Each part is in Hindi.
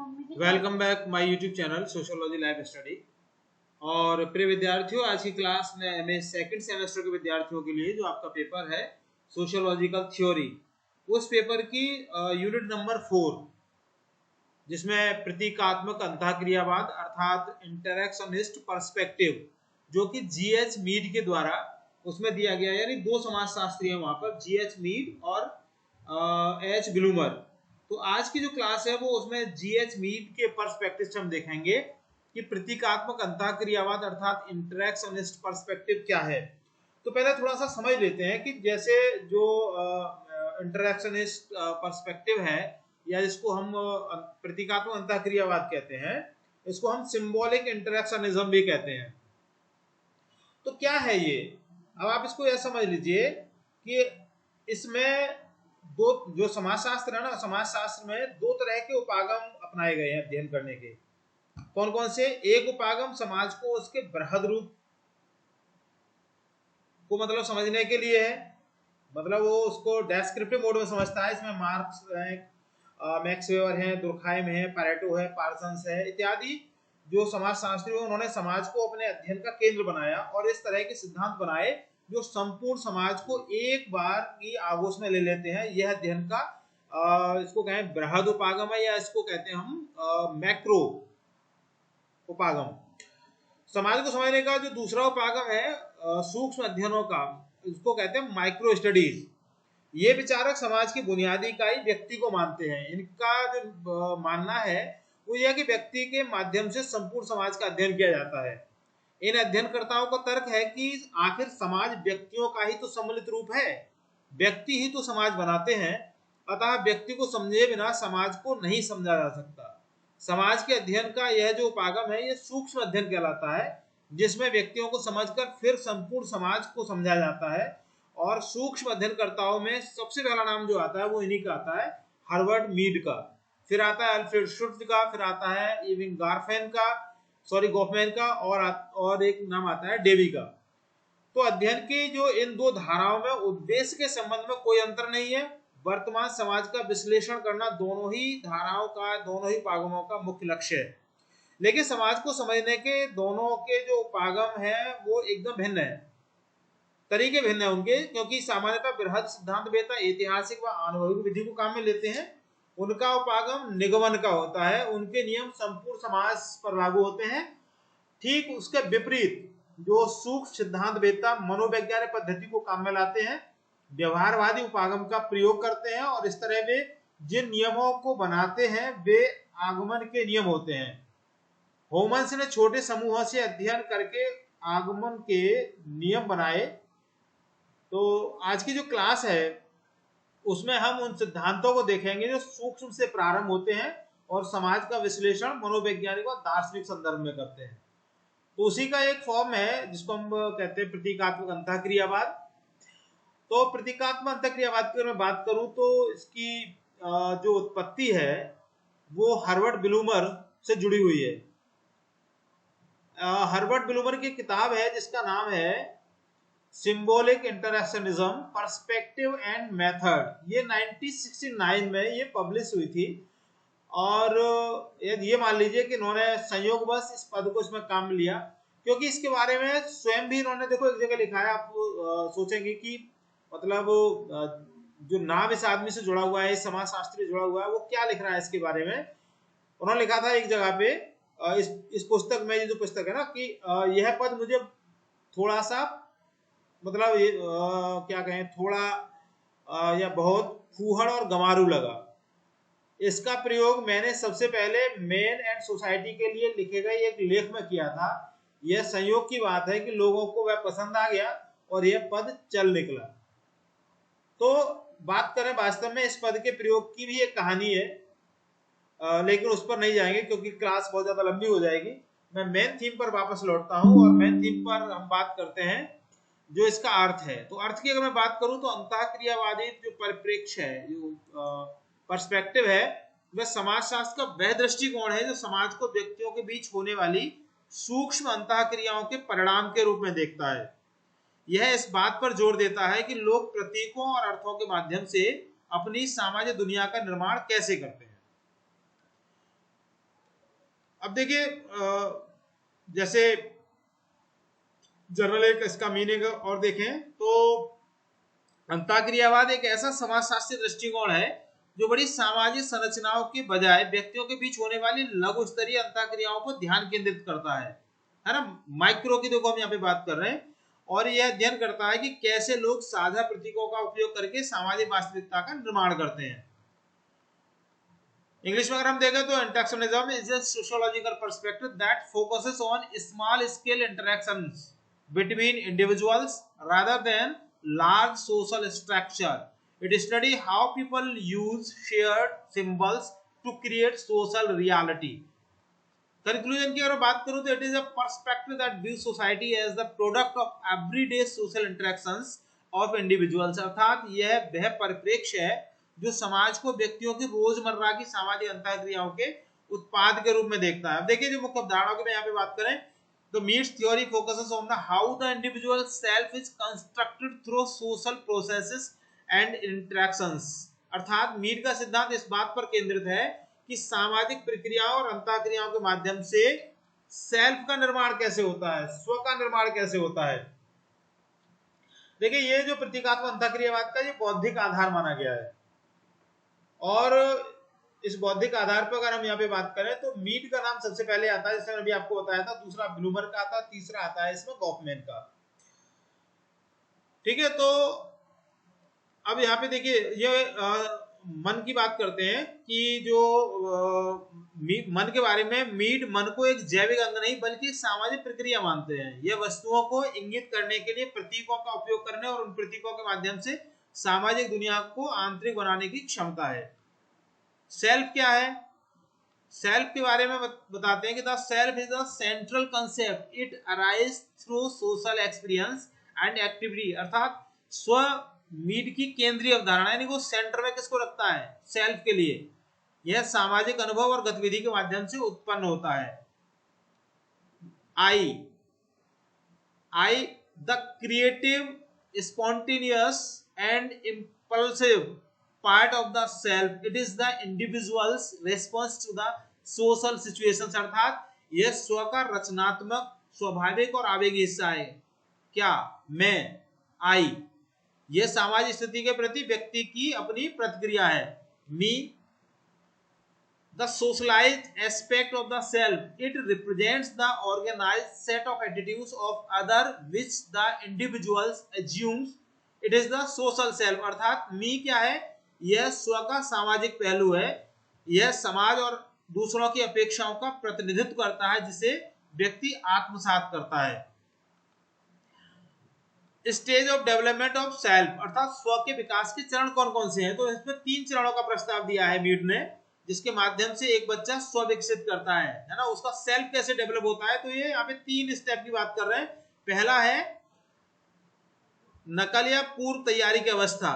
Welcome back my YouTube channel sociology live study. और प्रिय विद्यार्थियों, आज की क्लास में सेकंड सेमेस्टर के विद्यार्थियों के लिए जो आपका पेपर है सोशियोलॉजिकल थ्योरी, उस पेपर की यूनिट नंबर 4, जिसमें प्रतीकात्मक अंतःक्रियावाद अर्थात इंटरैक्शनिस्ट पर्सपेक्टिव, जो कि जीएच मीड के द्वारा उसमें दिया गया, यानी दो समाजशास्त्री हैं वहां पर, जीएच मीड और एच ग्लूमर। तो आज की जो क्लास है वो उसमें जीएच मीड के पर्सपेक्टिव से हम देखेंगे कि प्रतीकात्मक अंतःक्रियावाद अर्थात इंटरैक्शनिस्ट पर्सपेक्टिव क्या है। तो पहले थोड़ा सा समझ लेते हैं कि जैसे जो इंटरैक्शनिस्ट पर्सपेक्टिव है, या जिसको हम प्रतीकात्मक अंतःक्रियावाद कहते हैं, इसको हम सिंबॉलिक इंटरैक्शनिज्म भी कहते हैं। तो क्या है ये? अब आप इसको यह समझ लीजिए कि इसमें दो, जो समाजशास्त्र है ना, समाजशास्त्र में दो तरह के उपागम अपनाए गए हैं अध्ययन करने के। कौन कौन से? एक उपागम समाज को उसके बृहद रूप को मतलब समझने के लिए है, मतलब वो उसको डेस्क्रिप्टिव मोड में समझता है। इसमें मार्क्स है, मैक्स वेबर है, दुर्खाइम है, पैरेटो है, पार्सन्स है इत्यादि जो समाजशास्त्री हैं, उन्होंने समाज को अपने अध्ययन का केंद्र बनाया और इस तरह के सिद्धांत बनाए जो संपूर्ण समाज को एक बार की आगोश में ले लेते हैं। यह अध्ययन का इसको कहें बृहद उपागम है, या इसको कहते हैं हम मैक्रो उपागम। समाज को समझने का जो दूसरा उपागम है सूक्ष्म अध्ययनों का, इसको कहते हैं माइक्रो स्टडीज। ये विचारक समाज की बुनियादी इकाई व्यक्ति को मानते हैं। इनका जो मानना है वो यह कि व्यक्ति के माध्यम से संपूर्ण समाज का अध्ययन किया जाता है। इन अध्ययनकर्ताओं का तर्क है कि आखिर समाज व्यक्तियों का ही तो सम्मिलित रूप है, व्यक्ति ही तो समाज बनाते हैं, अतः व्यक्ति को समझे बिना समाज को नहीं समझा जा सकता। समाज के अध्ययन का यह जो उपागम है, यह सूक्ष्म अध्ययन कहलाता है, जिसमें व्यक्तियों को समझकर फिर संपूर्ण समाज को समझा जाता है। और सूक्ष्म अध्ययनकर्ताओं में सबसे पहला नाम जो आता है वो इन्हीं का आता है, हार्वर्ड मीड का, फिर आता है अल्फ्रेड शुट्ज का, फिर आता है इविंग गॉफमैन का, और एक नाम आता है डेवी का। तो अध्ययन की जो इन दो धाराओं में उद्देश्य के संबंध में कोई अंतर नहीं है। वर्तमान समाज का विश्लेषण करना दोनों ही धाराओं का, दोनों ही उपागमों का मुख्य लक्ष्य है। लेकिन समाज को समझने के दोनों के जो उपागम है वो एकदम भिन्न है, तरीके भिन्न है उनके, क्योंकि सामान्यतः बृहद सिद्धांत वेता ऐतिहासिक व आनुभविक विधि को काम में लेते हैं। उनका उपागम निगमन का होता है, उनके नियम संपूर्ण समाज पर लागू होते हैं। ठीक उसके विपरीत जो सूक्ष्म सिद्धांत वेता मनोवैज्ञानिक पद्धति को काम में लाते हैं, व्यवहारवादी उपागम का प्रयोग करते हैं, और इस तरह वे जिन नियमों को बनाते हैं वे आगमन के नियम होते हैं। होमन्स ने छोटे समूहों से अध्ययन करके आगमन के नियम बनाए। तो आज की जो क्लास है उसमें हम उन सिद्धांतों को देखेंगे जो सूक्ष्म से प्रारंभ होते हैं और समाज का विश्लेषण मनोवैज्ञानिक और दार्शनिक संदर्भ में करते हैं। तो उसी का एक फॉर्म है जिसको हम कहते हैं प्रतीकात्मक अंतःक्रियावाद। तो प्रतीकात्मक अंतःक्रियावाद की अगर मैं बात करूं तो इसकी जो उत्पत्ति है वो हार्वर्ड ब्लूमर से जुड़ी हुई है। हार्वर्ड ब्लूमर की किताब है जिसका नाम है symbolic interactionism perspective and method. ये 1969 में ये पब्लिश हुई थी। और ये मान लीजिए कि इन्होंने संयोगवश इस पद को इसमें काम लिया, क्योंकि इसके बारे में स्वयं भी इन्होंने देखो एक जगह लिखा है। आप सोचेंगे कि मतलब जो नाम इस आदमी से जुड़ा हुआ है, इस समाजशास्त्री जुड़ा हुआ है, वो क्या लिख रहा है इसके बारे में। उन्होंने लिखा था एक जगह पे इस पुस्तक में, ये जो पुस्तक है ना, कि यह पद मुझे थोड़ा सा मतलब क्या कहें, थोड़ा या बहुत फूहड़ और गंवारू लगा। इसका प्रयोग मैंने सबसे पहले मैन एंड सोसाइटी के लिए लिखे गए एक लेख में किया था। यह संयोग की बात है कि लोगों को वह पसंद आ गया और यह पद चल निकला। तो बात करें वास्तव में इस पद के प्रयोग की भी एक कहानी है, लेकिन उस पर नहीं जाएंगे क्योंकि क्लास बहुत ज्यादा लंबी हो जाएगी। मैं मेन थीम पर वापस लौटता हूं और मेन थीम पर हम बात करते हैं जो इसका अर्थ है। तो अर्थ की अगर मैं बात करूं तो अंतःक्रियावादी जो परिप्रेक्ष्य है, जो पर्सपेक्टिव है, वह समाजशास्त्र का वह दृष्टिकोण है जो समाज को व्यक्तियों के बीच होने वाली सूक्ष्म अंतःक्रियाओं के परिणाम के रूप में देखता है। यह इस बात पर जोर देता है कि लोग प्रतीकों और अर्थों के माध्यम से अपनी सामाजिक दुनिया का निर्माण कैसे करते हैं। अब देखिए जैसे जनरल एक इसका मीनिंग और देखें तो अंतःक्रियावाद एक ऐसा समाजशास्त्रीय दृष्टिकोण है जो बड़ी सामाजिक संरचनाओं के बजाय व्यक्तियों के बीच होने वाली लघु स्तरीय अंतःक्रियाओं पर ध्यान केंद्रित करता है ना। माइक्रो की देखो हम यहाँ पे बात कर रहे हैं, और यह अध्ययन करता है कि कैसे लोग साझा प्रतीकों का उपयोग करके सामाजिक वास्तविकता का निर्माण करते हैं। इंग्लिश में अगर हम देखें तो interactionism is a sociological perspective that focuses on small scale interactions between individuals rather than large social structure. It studies how people use shared symbols to create social reality. Conclusion की अगर बात करूं तो it is a perspective that views society as the product of everyday social interactions of individuals. अर्थात यह वह परिप्रेक्ष्य है जो समाज को व्यक्तियों की रोजमर्रा की सामाजिक अंतःक्रियाओं के उत्पाद के रूप में देखता है। अब देखिए जो मुख्य अवधारणाओं की मैं यहाँ पे बात करें तो Mead's theory focuses on the how the individual self is constructed through social processes and interactions. अर्थात मीड का सिद्धांत इस बात पर केंद्रित है कि सामाजिक प्रक्रियाओं और अंतःक्रियाओं के माध्यम से सेल्फ का निर्माण कैसे होता है, स्व का निर्माण कैसे होता है। देखिए ये जो प्रतीकात्मक अंतःक्रियावाद का ये बौद्धिक आधार माना गया है, और इस बौद्धिक आधार पर अगर हम यहाँ पे बात करें तो मीड का नाम सबसे पहले आता है, जैसे मैंने अभी आपको बताया था, दूसरा ब्लूमर का आता है, तीसरा आता है इसमें गॉफमैन का। ठीक है, तो अब यहाँ पे देखिए ये मन की बात करते हैं कि जो मन के बारे में मीड मन को एक जैविक अंग नहीं बल्कि सामाजिक प्रक्रिया मानते हैं। यह वस्तुओं को इंगित करने के लिए प्रतीकों का उपयोग करने और उन प्रतीकों के माध्यम से सामाजिक दुनिया को आंतरिक बनाने की क्षमता है। सेल्फ क्या है? सेल्फ के बारे में बताते हैं कि the self is the central concept, it arise through social experience and activity. अर्थात स्व मीड की केंद्रीय अवधारणा, यानी वो सेंटर में किसको रखता है? सेल्फ के लिए। यह सामाजिक अनुभव और गतिविधि के माध्यम से उत्पन्न होता है। I the creative, spontaneous and impulsive part of the self, it is the individual's response to the social situations। अर्थात यह स्व का रचनात्मक, स्वाभाविक और आवेगी हिस्सा है। क्या? मैं, आई। यह सामाजिक स्थिति के प्रति व्यक्ति की अपनी प्रतिक्रिया है। मी, the socialized aspect of the self, it represents the organized set of attitudes of other which the individuals assumes it is the social self। अर्थात मी क्या है? यह स्व का सामाजिक पहलू है। यह समाज और दूसरों की अपेक्षाओं का प्रतिनिधित्व करता है जिसे व्यक्ति आत्मसात करता है। Stage of development of self, अर्थात स्व के विकास के चरण कौन कौन से हैं? तो इसमें 3 चरणों का प्रस्ताव दिया है मीड ने, जिसके माध्यम से एक बच्चा स्व विकसित करता है ना। उसका सेल्फ कैसे डेवलप होता है? तो ये यहाँ पे 3 स्टेप की बात कर रहे हैं। पहला है नकल या पूर्व तैयारी की अवस्था।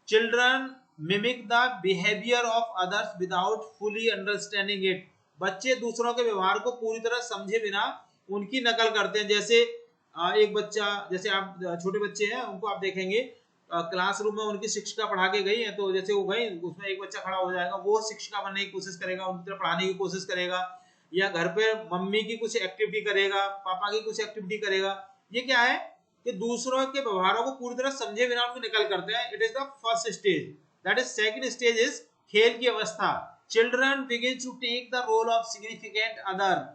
Children mimic the behaviour of others without fully understanding it. बच्चे दूसरों के व्यवहार को पूरी तरह समझे बिना उनकी नकल करते हैं। जैसे एक बच्चा, जैसे आप छोटे बच्चे हैं उनको आप देखेंगे क्लासरूम में उनकी शिक्षिका पढ़ा के गई है, तो जैसे वो गई उसमें एक बच्चा खड़ा हो जाएगा, वो शिक्षिका बनने की कोशिश करेगा, उनकी तरह पढ़ाने की कोशिश करेगा, या घर पे मम्मी की कुछ एक्टिविटी करेगा, पापा की कुछ एक्टिविटी करेगा। ये क्या है कि दूसरों के व्यवहारों को पूरी तरह समझे बिना उनकी नकल करते हैं। It is the first stage. That is second stage is खेल की अवस्था। Children begin to take the role of significant other,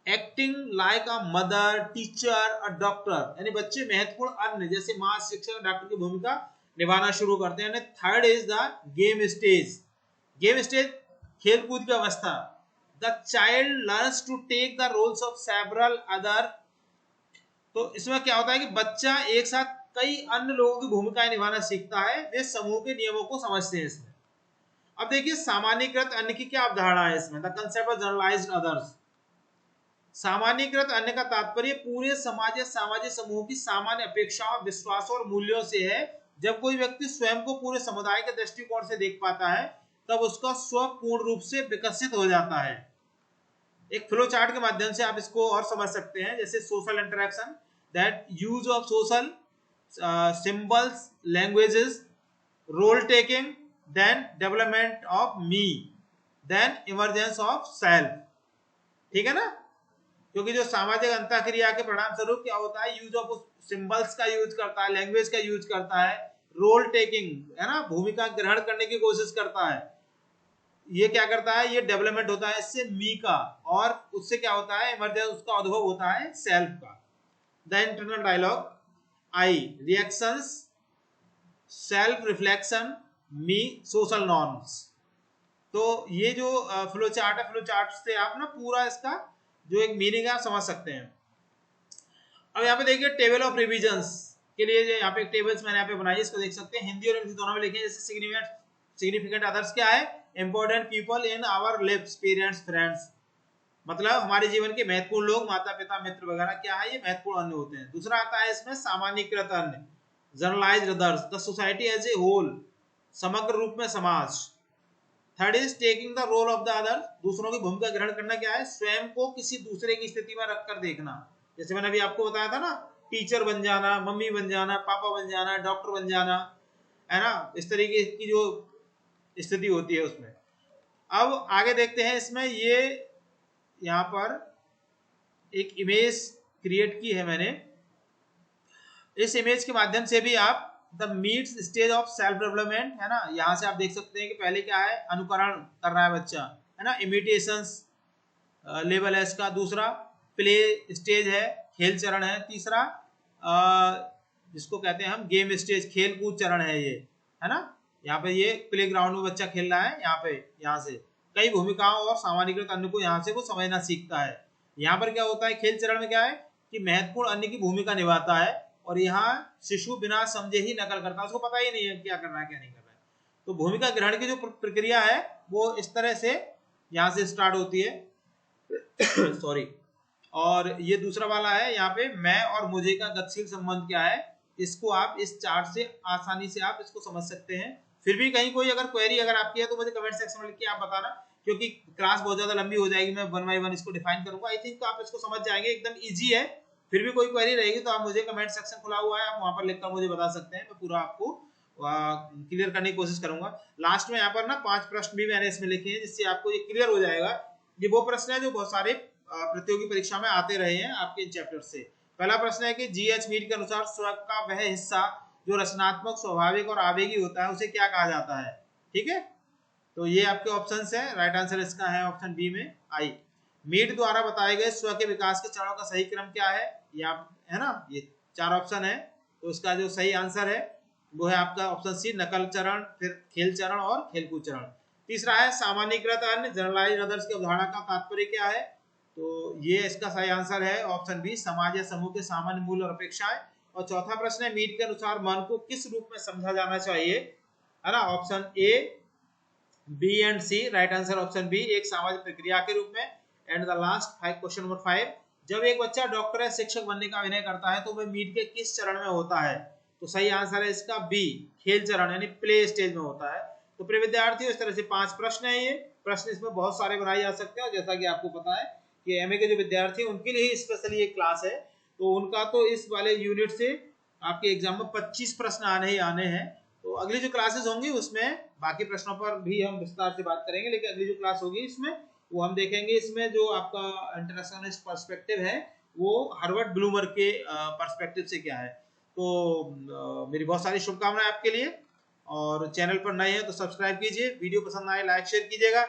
acting like a mother, teacher, a doctor. यानी बच्चे महत्वपूर्ण अन्य जैसे मां, शिक्षक, डॉक्टर की भूमिका निभाना शुरू करते हैं। Third is the game stage. Game stage खेलकूद की अवस्था। The child learns to take the roles of several other. तो इसमें क्या होता है कि बच्चा एक साथ कई अन्य लोगों की भूमिकाएं निभाना सीखता है। वे समूह के नियमों को समझते हैं इसमें। अब देखिए सामान्यकृत अन्य की क्या अवधारणा है इसमें? The concept of generalized others. सामान्यकृत अन्य का तात्पर्य पूरे समाज या सामाजिक समूह की सामान्य अपेक्षाओं, विश्वासों और मूल्यों से है। जब कोई व्यक्ति स्वयं को पूरे समुदाय के दृष्टिकोण से देख पाता है तब उसका स्व पूर्ण रूप से विकसित हो जाता है। एक फ्लो चार्ट के माध्यम से आप इसको और समझ सकते हैं। जैसे social interaction, that use of social symbols, languages, role taking, then development of me, then emergence of self, ठीक है ना। क्योंकि जो सामाजिक अंतःक्रिया के परिणाम स्वरूप क्या होता है, यूज ऑफ सिंबल्स का यूज करता है, लैंग्वेज का यूज करता है, रोल टेकिंग है ना, भूमिका ग्रहण करने की कोशिश करता है, ये क्या करता है, ये डेवलपमेंट होता है इससे मी का, और उससे क्या होता है, इमरजेंस उसका उद्भव होता है सेल्फ का। The internal dialogue I reactions self reflection me social norms. तो ये जो फ्लो चार्ट है, फ्लो चार्ट से आप ना पूरा इसका जो एक मीनिंग है आप समझ सकते हैं। अब यहाँ पे देखिए टेबल ऑफ रिविजन्स के लिए जो यहाँ पे टेबल्स मैंने यहाँ पे बनाई, इसको देख सकते हैं, हिंदी और इंग्लिश दोनों में लिखे। जैसे सिग्निफिकेंट अदर्स क्या है, important people in our lives, parents, friends, मतलब हमारे जीवन के महत्वपूर्ण लोग, माता पिता, मित्र वगैरह क्या है, ये महत्वपूर्ण अन्य होते हैं। दूसरा आता है इसमें सामान्यीकृत अन्य, generalized others, the society as a whole, समग्र रूप में समाज। Third is taking the role of the other, दूसरों की भूमिका ग्रहण करना क्या है, स्वयं को किसी दूसरे की स्थिति में रखकर देखना। जैसे मैंने अभी आपको बताया था ना, टीचर बन जाना, मम्मी बन जाना, पापा बन जाना, डॉक्टर बन जाना, है ना, इस तरीके की जो स्थिति होती है उसमें। अब आगे देखते हैं, इसमें ये यहाँ पर एक इमेज क्रिएट की है मैंने, इस इमेज के माध्यम से भी आप the meets stage of self development, है ना, यहाँ से आप देख सकते हैं कि पहले क्या है, अनुकरण कर रहा है बच्चा, है ना, इमिटेशंस लेवल है इसका। दूसरा प्ले स्टेज है, खेल चरण है। तीसरा जिसको कहते हैं हम गेम स्टेज, खेल कूद चरण है ये, है ना। यहाँ पे ये प्ले ग्राउंड में बच्चा खेल रहा है, यहाँ पे यहाँ से कई भूमिकाओं और सामान्यीकृत अन्य को यहाँ से वो समझना सीखता है। यहाँ पर क्या होता है, खेल चरण में क्या है कि महत्वपूर्ण अन्य की भूमिका निभाता है, और यहाँ शिशु बिना समझे ही नकल करता है, उसको पता ही नहीं है क्या कर रहा है क्या नहीं कर रहा है। तो भूमिका ग्रहण की जो प्रक्रिया है वो इस तरह से यहाँ से स्टार्ट होती है सॉरी। और ये दूसरा वाला है, यहाँ पे मैं और मुझे का गतिशील संबंध क्या है, इसको आप इस चार्ट से आसानी से आप इसको समझ सकते हैं। फिर भी कहीं कोई अगर क्वेरी अगर आपकी है तो मुझे कमेंट सेक्शन में लिख के आप बताना, क्योंकि क्लास बहुत ज्यादा लंबी हो जाएगी, मैं 1 बाय 1 इसको डिफाइन करूंगा। आई थिंक आप इसको समझ जाएंगे, एकदम इजी है। फिर भी कोई क्वेरी रहेगी तो आप मुझे कमेंट सेक्शन खुला हुआ है, आप वहां पर लिखकर मुझे बता सकते हैं, मैं पूरा आपको क्लियर करने की कोशिश करूंगा। लास्ट में यहाँ पर ना 5 प्रश्न भी मैंने इसमें लिखे हैं, जिससे आपको ये क्लियर हो जाएगा। ये वो प्रश्न है जो बहुत सारे प्रतियोगी परीक्षा में आते रहे हैं आपके चैप्टर से। पहला प्रश्न है कि जीएच मीड के अनुसार स्व का वह हिस्सा जो रचनात्मक, स्वाभाविक और आवेगी होता है, उसे क्या कहा जाता है। ठीक है, तो ये आपके ऑप्शंस है। राइट आंसर इसका है ऑप्शन बी में आई। मीड द्वारा बताए गए स्व के विकास के चरणों का सही क्रम क्या है, ये आप है ना, ये 4 ऑप्शन है, तो उसका जो सही आंसर है वो है आपका ऑप्शन सी, नकल चरण, फिर खेल चरण और खेलकूद चरण। तीसरा है सामान्यीकृत अन्य, जनरलाइज्ड अदर्स की अवधारणा का तात्पर्य क्या है, तो ये इसका सही आंसर है ऑप्शन बी, समाज या समूह के सामान्य मूल्य और अपेक्षाएं। और चौथा प्रश्न है मीड के अनुसार मन को किस रूप में समझा जाना चाहिए, है ना, option A, B and C. Right answer option B, एक सामाजिक प्रक्रिया के रूप में। And the last question number 5, जब एक बच्चा डॉक्टर या शिक्षक बनने का अभिनय करता है तो वह मीड के किस चरण में होता है, तो सही आंसर है इसका बी, खेल चरण यानी प्ले स्टेज में होता है। तो प्रिय विद्यार्थियों, इस तरह से 5 प्रश्न है, ये प्रश्न इसमें बहुत सारे बनाए जा सकते हैं, और जैसा कि आपको पता है कि एमए के जो विद्यार्थी हैं उनके लिए स्पेशली एक क्लास है, तो उनका तो इस वाले यूनिट से आपके एग्जाम में 25 प्रश्न आने ही आने हैं। तो अगली जो क्लासेस होंगी उसमें बाकी प्रश्नों पर भी हम विस्तार से बात करेंगे, लेकिन अगली जो क्लास होगी इसमें वो हम देखेंगे, इसमें जो आपका इंटरनेशनलिस्ट पर्सपेक्टिव है वो हार्वर्ड ब्लूमर के पर्सपेक्टिव से क्या है। तो मेरी बहुत सारी शुभकामनाएं आपके लिए, और चैनल पर नए हैं तो सब्सक्राइब कीजिए, वीडियो पसंद आए लाइक शेयर कीजिएगा।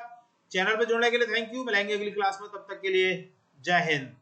चैनल पर जुड़ने के लिए थैंक यू, मिलेंगे अगली क्लास में, तब तक के लिए जय हिंद।